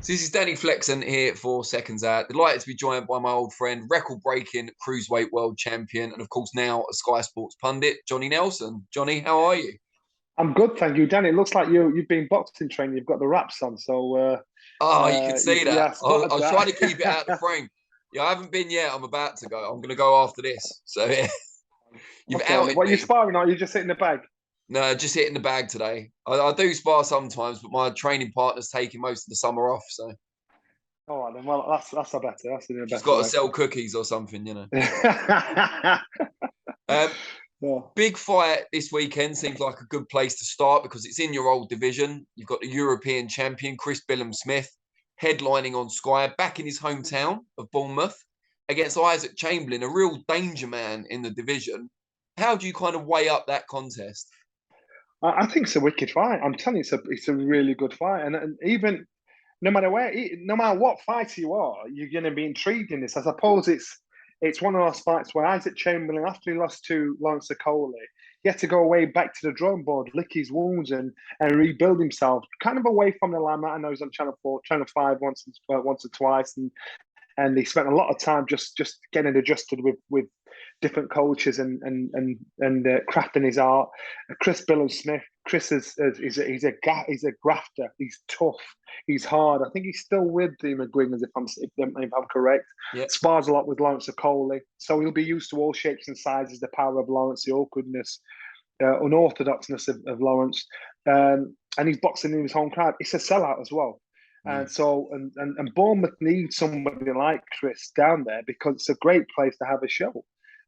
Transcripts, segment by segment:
So this is Danny Flexen here for Seconds Out. Delighted to be joined by my old friend, record-breaking cruiserweight world champion, and of course now a Sky Sports pundit, Johnny Nelson. Johnny, how are you? I'm good, thank you, Danny. It looks like you've been boxing training. You've got the wraps on, so Oh, you can see that. yeah, I I'll, spotted I'll try that. to keep it out of the frame. Yeah, I haven't been yet. I'm about to go. I'm going to go after this. So yeah, you've Okay, outed what are you me. sparring on? You just hitting the bag. No, just hitting the bag today. I do spar sometimes, but my training partner's taking most of the summer off, so All right, then. Well, that's a better. That's in a she's better got to way. sell cookies or something. Yeah. Um, Big fight this weekend seems like a good place to start because it's in your old division. You've got the European champion, Chris Billam-Smith, headlining on Sky, back in his hometown of Bournemouth, against Isaac Chamberlain, a real danger man in the division. How do you kind of weigh up that contest? I think it's a wicked fight. I'm telling you, it's a really good fight, and even no matter what fighter you are, you're going to be intrigued in this. I suppose it's one of those fights where Isaac Chamberlain, after he lost to Lawrence Okoli, he had to go away back to the drawing board, lick his wounds, and rebuild himself, kind of away from the limelight. I know he's on Channel 4, Channel 5 once or twice, and he spent a lot of time just getting adjusted with different coaches and crafting his art. Chris Billam-Smith, Chris he's a grafter. He's tough. He's hard. I think he's still with the McGuiggans if I'm correct. Yeah. Spars a lot with Lawrence Okoli, so he'll be used to all shapes and sizes. The power of Lawrence, the awkwardness, unorthodoxness of Lawrence, and he's boxing in his home crowd. It's a sellout as well. Mm. And Bournemouth needs somebody like Chris down there because it's a great place to have a show.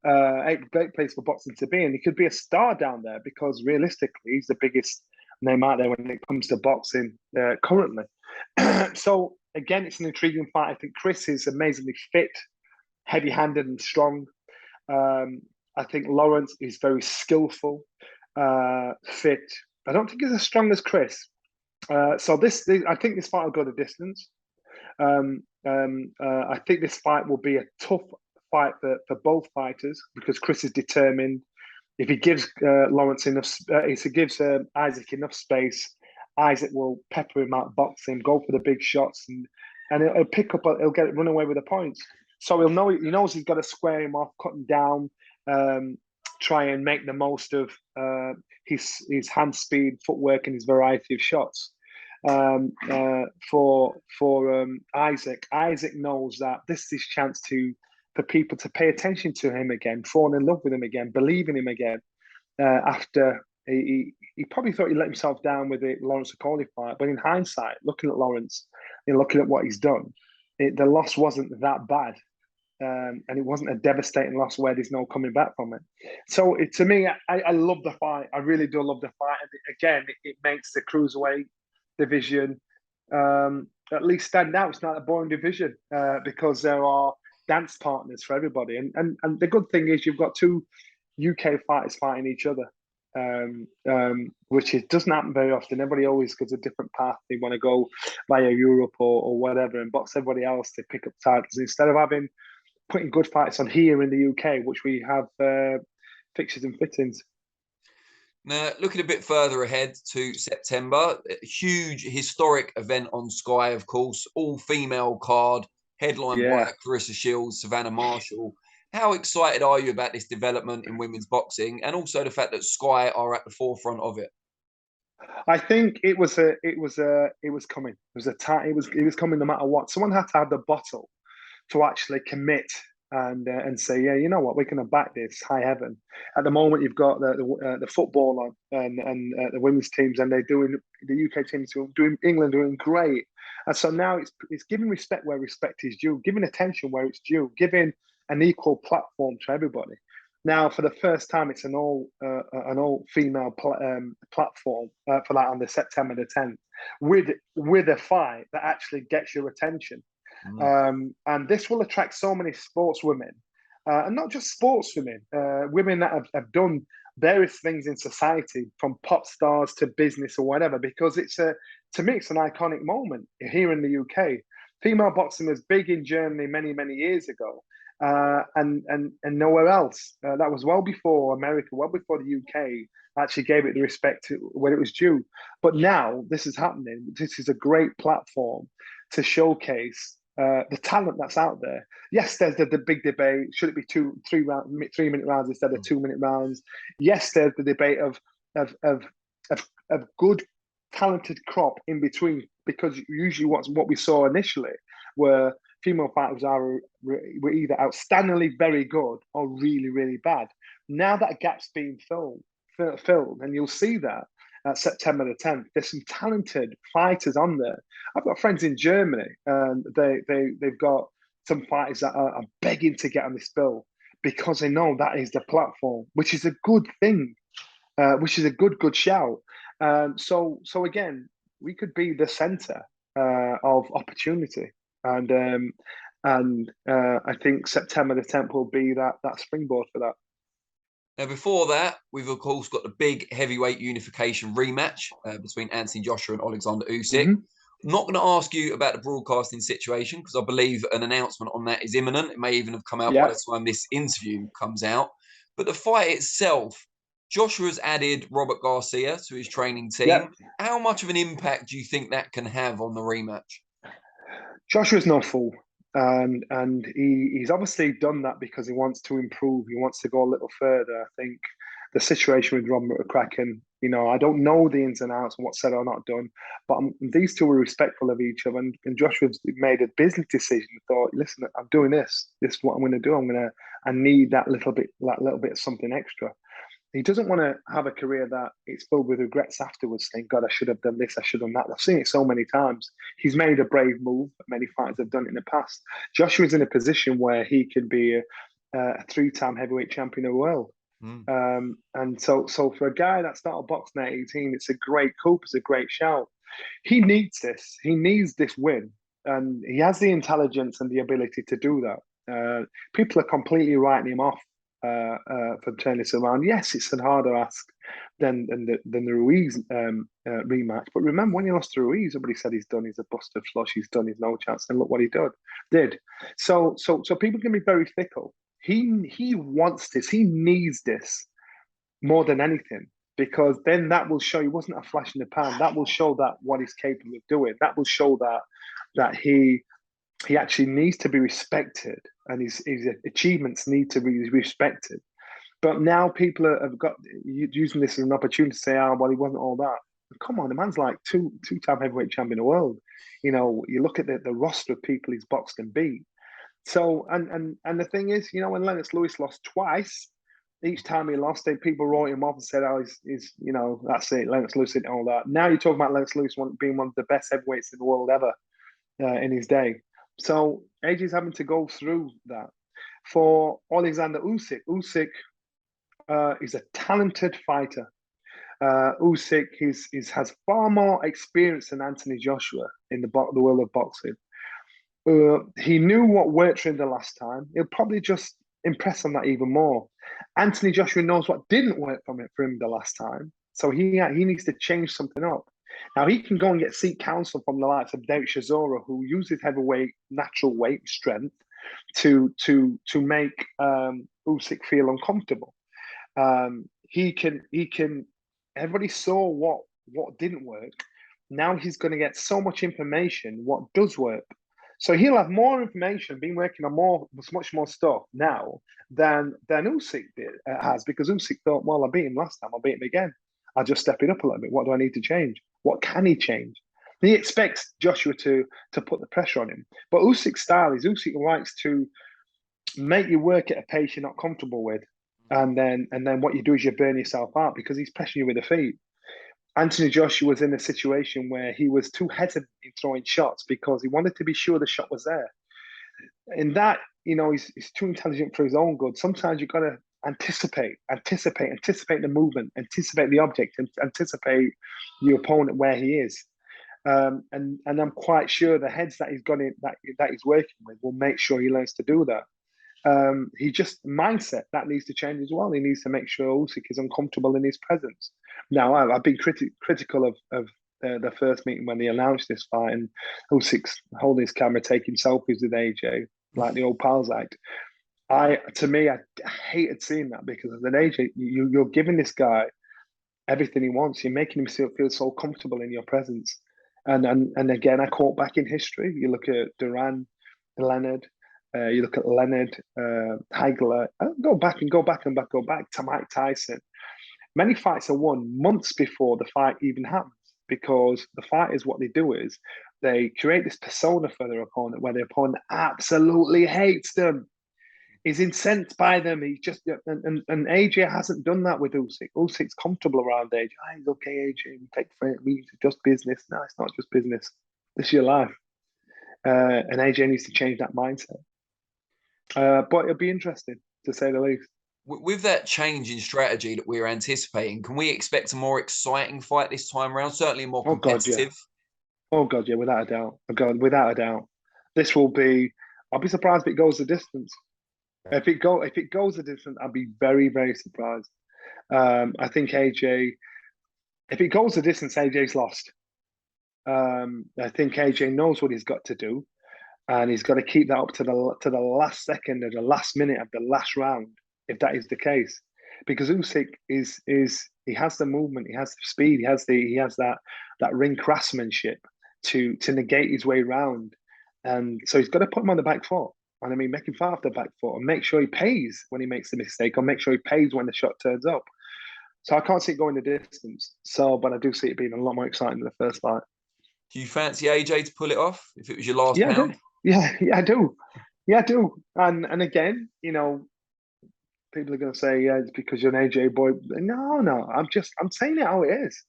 A great place for boxing to be, and he could be a star down there because realistically, he's the biggest name out there when it comes to boxing currently. So again, it's an intriguing fight. I think Chris is amazingly fit, heavy-handed, and strong. I think Lawrence is very skillful, fit. I don't think he's as strong as Chris. I think this fight will go the distance. I think this fight will be a tough fight for both fighters because Chris is determined. If he gives Lawrence enough, if he gives Isaac enough space, Isaac will pepper him out, box him, go for the big shots, and he'll pick up. He'll run away with the points. So he knows he's got to square him off, cut him down, try and make the most of his hand speed, footwork, and his variety of shots. For Isaac, Isaac knows that this is his chance for people to pay attention to him again, fall in love with him again, believe in him again. After he probably thought he let himself down with the Lawrence Okoli fight, but in hindsight, looking at Lawrence and looking at what he's done, the loss wasn't that bad. And it wasn't a devastating loss where there's no coming back from it. So to me, I love the fight. I really do love the fight. And again, it makes the cruiserweight division at least stand out. It's not a boring division because there are dance partners for everybody. And the good thing is you've got two UK fighters fighting each other, which doesn't happen very often. Everybody always goes a different path. They want to go via Europe or whatever and box everybody else to pick up titles instead of putting good fights on here in the UK, which we have fixtures and fittings. Now, looking a bit further ahead to September, a huge historic event on Sky, of course, all-female card, headlined by Yeah. Clarissa Shields, Savannah Marshall. How excited are you about this development in women's boxing, and also the fact that Sky are at the forefront of it? I think it was coming. It was coming no matter what. Someone had to have the bottle to actually commit and say, yeah, you know what, we're going to back this high heaven. At the moment, you've got the football on and the women's teams, and they're doing the UK teams doing England doing great. And so now it's giving respect where respect is due, giving attention where it's due, giving an equal platform to everybody. Now, for the first time, it's an all female platform for that on the September the 10th, with a fight that actually gets your attention. And this will attract so many sportswomen, and not just sportswomen, women that have done various things in society, from pop stars to business or whatever, because to me, it's an iconic moment here in the UK. Female boxing was big in Germany many years ago, and nowhere else. That was well before America, well before the UK actually gave it the respect when it was due. But now this is happening. This is a great platform to showcase the talent that's out there. Yes, there's the big debate: should it be 3-minute rounds instead of 2-minute rounds? Yes, there's the debate of good, talented crop in between, because usually what we saw initially were female fighters were either outstandingly very good or really, really bad. Now that gap's being filled, and you'll see that September the 10th. There's some talented fighters on there. I've got friends in Germany, and they've got some fighters that are begging to get on this bill because they know that is the platform, which is a good thing, which is a good shout. So again, we could be the center of opportunity, and I think September the 10th will be that springboard for that. Now, before that, we've, of course, got the big heavyweight unification rematch between Anthony Joshua and Oleksandr Usyk. I'm not going to ask you about the broadcasting situation because I believe an announcement on that is imminent. It may even have come out by the time this interview comes out. But the fight itself, Joshua's added Robert Garcia to his training team. Yeah. How much of an impact do you think that can have on the rematch? Joshua's no fool. And he's obviously done that because he wants to improve. He wants to go a little further. I think the situation with Robert McCracken, I don't know the ins and outs and what's said or not done, but these two were respectful of each other. And Joshua's made a business decision. Thought, listen, I'm doing this. This is what I'm going to do. I need that little bit of something extra. He doesn't want to have a career that it's filled with regrets afterwards, saying, God, I should have done this, I should have done that. I've seen it so many times. He's made a brave move. Many fighters have done it in the past. Joshua's in a position where he can be a 3-time heavyweight champion of the world. And so for a guy that started boxing at 18, it's a great coup, it's a great shout. He needs this. He needs this win. And he has the intelligence and the ability to do that. People are completely writing him off for turning this around. Yes, it's a harder ask than the Ruiz rematch. But remember, when he lost to Ruiz, everybody said he's done. He's a busted flush. He's done. He's no chance. And look what he did. So people can be very fickle. He wants this. He needs this more than anything, because then that will show he wasn't a flash in the pan. That will show that what he's capable of doing. That will show that he actually needs to be respected, and his achievements need to be respected. But now people have got using this as an opportunity to say, well, he wasn't all that. Come on, the man's like two-time heavyweight champion of the world. You look at the roster of people he's boxed and beat. So, and the thing is, when Lennox Lewis lost twice, each time he lost, people wrote him off and said, he's that's it, Lennox Lewis and all that. Now you're talking about Lennox Lewis being one of the best heavyweights in the world ever in his day. So AJ's having to go through that. For Oleksandr Usyk is a talented fighter. Usyk has far more experience than Anthony Joshua in the world of boxing. He knew what worked for him the last time. He'll probably just impress on that even more. Anthony Joshua knows what didn't work for him the last time. So he needs to change something up. Now, he can go and seek counsel from the likes of Derek Chisora, who uses heavyweight, natural weight strength to make Usyk feel uncomfortable. He can. Everybody saw what didn't work. Now he's going to get so much information what does work. So he'll have more information, been working on much more stuff now than Usyk has, because Usyk thought, well, I beat him last time, I'll beat him again. I'll just step it up a little bit. What do I need to change? What can he change? He expects Joshua to put the pressure on him. But Usyk's style is Usyk likes to make you work at a pace you're not comfortable with. And then what you do is you burn yourself out because he's pressing you with the feet. Anthony Joshua was in a situation where he was too hesitant in throwing shots because he wanted to be sure the shot was there. In that, he's too intelligent for his own good. Sometimes you've got to anticipate the movement, anticipate the object, and anticipate your opponent where he is. And I'm quite sure the heads that he's working with will make sure he learns to do that. Mindset that needs to change as well. He needs to make sure Usyk is uncomfortable in his presence. Now, I've been critical of the first meeting when they announced this fight, and Usyk's holding his camera, taking selfies with AJ, like the old Pals Act. I hated seeing that, because as an AJ, you're giving this guy everything he wants. You're making him feel so comfortable in your presence. And again, I caught back in history. You look at Duran, Leonard, you look at Leonard, Hagler. Go back to Mike Tyson. Many fights are won months before the fight even happens, because the fighters, what they do is they create this persona for their opponent where their opponent absolutely hates them. He's incensed by them. He's just and AJ hasn't done that with Usyk. Usyk's comfortable around AJ. Oh, he's okay, AJ. We take for it. It's just business. No, it's not just business. This is your life. And AJ needs to change that mindset. But it'll be interesting, to say the least. With that change in strategy that we're anticipating, can we expect a more exciting fight this time around? Certainly more competitive. Oh God, yeah, without a doubt. Oh God, without a doubt. This will be. I'll be surprised if it goes the distance. If it goes the distance, I'll be very, very surprised. I think AJ. If it goes the distance, AJ's lost. I think AJ knows what he's got to do, and he's got to keep that up to the last second or the last minute of the last round, if that is the case. Because Usyk is he has the movement, he has the speed, he has that ring craftsmanship to negate his way around, and so he's got to put him on the back foot. And I mean, make him fight off the back foot and make sure he pays when he makes the mistake, or make sure he pays when the shot turns up. So I can't see it going the distance. But I do see it being a lot more exciting than the first fight. Do you fancy AJ to pull it off if it was your last pound? I do. Yeah, I do. And again, people are going to say, yeah, it's because you're an AJ boy. No. I'm saying it how it is.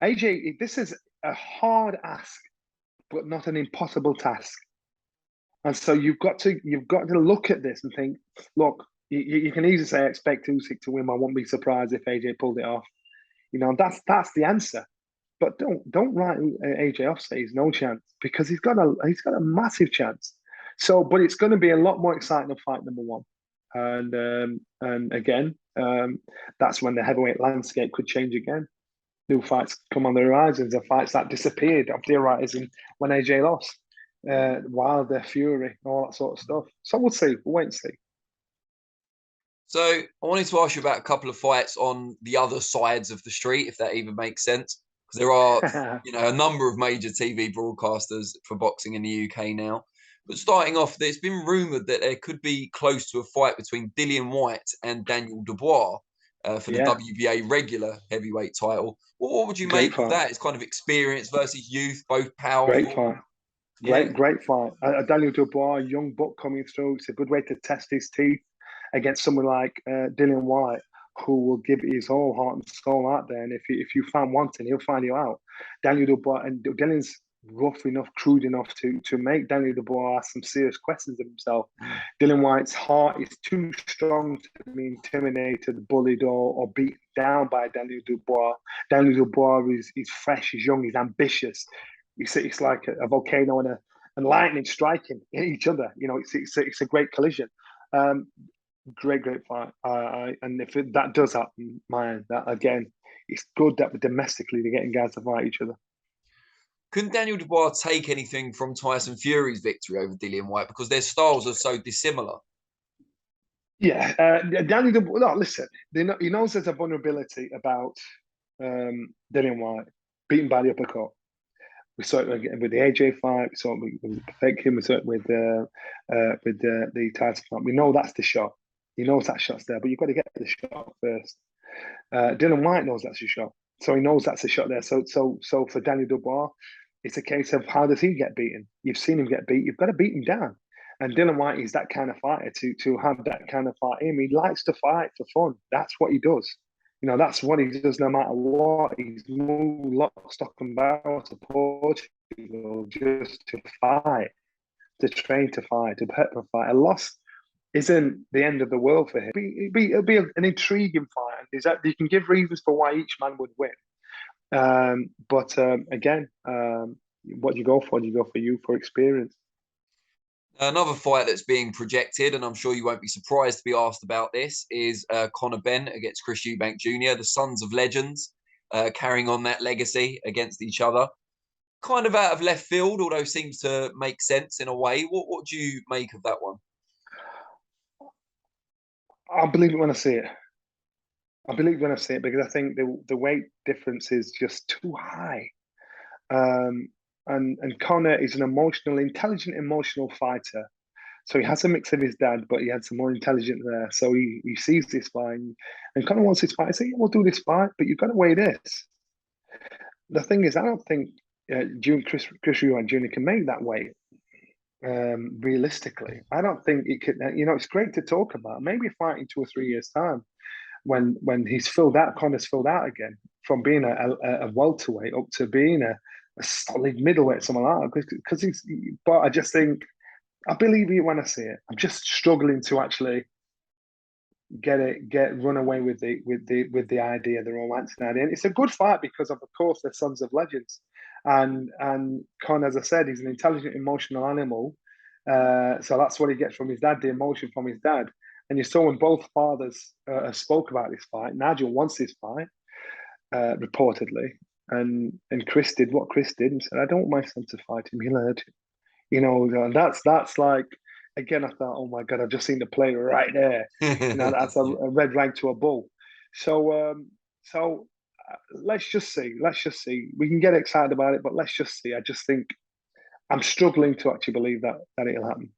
AJ, this is a hard ask, but not an impossible task. And so you've got to look at this and think, look, you can easily say I expect Usyk to win. I won't be surprised if AJ pulled it off. That's the answer. But don't write AJ off. Say he's no chance, because he's got a massive chance. So, but it's going to be a lot more exciting than fight number one. And again, that's when the heavyweight landscape could change again. New fights come on the horizons, and fights that disappeared off the horizon when AJ lost. Wilder, Fury, all that sort of stuff. So we'll see. We'll wait and see. So I wanted to ask you about a couple of fights on the other sides of the street, if that even makes sense. Because there are, a number of major TV broadcasters for boxing in the UK now. But starting off, there's been rumoured that there could be close to a fight between Dillian Whyte and Daniel Dubois for the WBA regular heavyweight title. What would you make of that? It's kind of experience versus youth, both powerful. Great fight. Great fight. Daniel Dubois, young buck coming through. It's a good way to test his teeth against someone like Dillian Whyte, who will give his whole heart and soul out there. And if you find wanting, he'll find you out. Daniel Dubois, and Dillian's rough enough, crude enough to make Daniel Dubois ask some serious questions of himself. Dillian Whyte's heart is too strong to be intimidated, bullied, or beaten down by Daniel Dubois. Daniel Dubois is fresh, he's young, he's ambitious. It's like a volcano and lightning striking each other. It's a great collision. Great fight. And if that does happen, man, that again, it's good that domestically they're getting guys to fight each other. Couldn't Daniel Dubois take anything from Tyson Fury's victory over Dillian Whyte, because their styles are so dissimilar? Yeah, Daniel Dubois. No, listen, he knows there's a vulnerability about Dillian Whyte beaten by the uppercut. We saw it with the AJ fight. We saw it with Perfection. We saw it with the Tyson fight. We know that's the shot. He knows that shot's there, but you've got to get the shot first. Dillian Whyte knows that's the shot, so he knows that's the shot there. So for Daniel Dubois, it's a case of how does he get beaten? You've seen him get beat. You've got to beat him down. And Dillian Whyte is that kind of fighter to have that kind of fight in him. He likes to fight for fun. That's what he does. That's what he does no matter what. He's moved lock, stock and barrel to Portugal just to fight, to train to fight, to prep for fight. A loss isn't the end of the world for him. It'll be an intriguing fight. Is that you can give reasons for why each man would win. But again, what do you go for? Do you go for youth or experience? Another fight that's being projected, and I'm sure you won't be surprised to be asked about this, is Conor Benn against Chris Eubank Jr., the sons of legends, carrying on that legacy against each other. Kind of out of left field, although seems to make sense in a way. What do you make of that one? I believe it when I see it. Because I think the weight difference is just too high. and Conor is an intelligent, emotional fighter. So he has a mix of his dad, but he had some more intelligent there. So he sees this fight, and Conor wants this fight. I say, yeah, we'll do this fight, but you've got to weigh this. The thing is, I don't think Chris Eubank Jr. can make that weight realistically. I don't think it could. It's great to talk about. Maybe fighting 2 or 3 years time, when he's filled out, Conor's filled out again from being a welterweight up to being a solid middleweight, something like that. Because he's. But I just think. I believe you when I see it. I'm just struggling to actually run away with the idea, the romancing idea. And it's a good fight because of course, they're sons of legends. And Con, as I said, he's an intelligent, emotional animal. So that's what he gets from his dad, the emotion from his dad. And you saw when both fathers spoke about this fight. Nigel wants this fight, reportedly. And Chris did what Chris did and said, I don't want my son to fight him. He'll hurt him. And that's like, again, I thought, oh my God, I've just seen the play right there. That's a red rag to a bull. So let's just see. We can get excited about it, but let's just see. I just think I'm struggling to actually believe that it'll happen.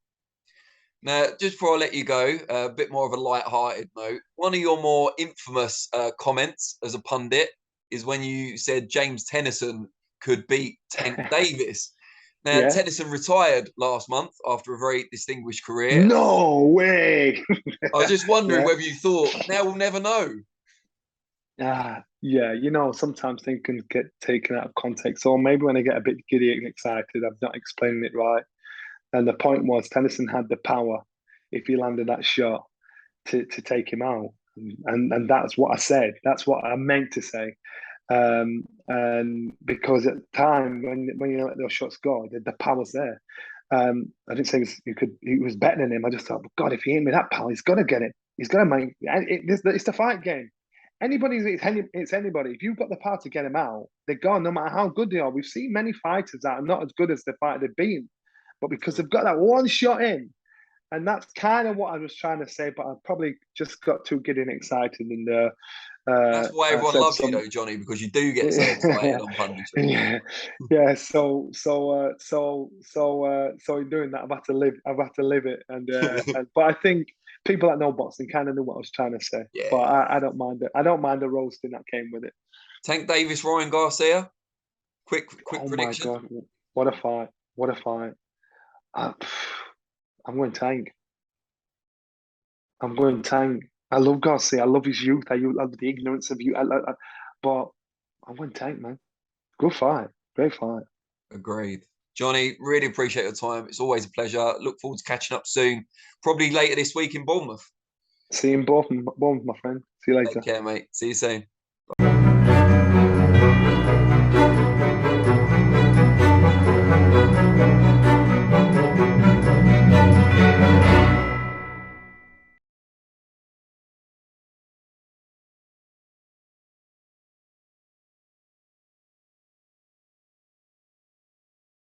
Now, just before I let you go, a bit more of a light-hearted note. One of your more infamous comments as a pundit is when you said James Tennyson could beat Tank Davis. Now, yeah. Tennyson retired last month after a very distinguished career. No way! I was just wondering whether you thought, now we'll never know. Yeah, sometimes things can get taken out of context. Or maybe when I get a bit giddy and excited, I'm not explaining it right. And the point was, Tennyson had the power, if he landed that shot, to take him out. And that's what I said. That's what I meant to say. And because at the time when you let those shots go, the power's there. I didn't say he was better than him. I just thought, God, if he ain't with that power, he's gonna get it. He's gonna make it. It's the fight game. It's anybody. If you've got the power to get him out, they're gone. No matter how good they are. We've seen many fighters that are not as good as the fighter they've been, but because they've got that one shot in. And that's kind of what I was trying to say, but I probably just got too giddy and excited. And that's why everyone loves you, though, Johnny, because you do get so excited on punditry. Yeah. So in doing that, I've had to live it. And but I think people that know boxing kind of knew what I was trying to say. Yeah. But I don't mind it. I don't mind the roasting that came with it. Tank Davis, Ryan Garcia. Quick prediction. Oh my God! What a fight! What a fight! I'm going Tank. I love Garcia. I love his youth. I love the ignorance of youth. But I'm going Tank, man. Good fight. Great fight. Agreed. Johnny, really appreciate your time. It's always a pleasure. Look forward to catching up soon. Probably later this week in Bournemouth. See you in Bournemouth, my friend. See you later. Take care, mate. See you soon. Bye.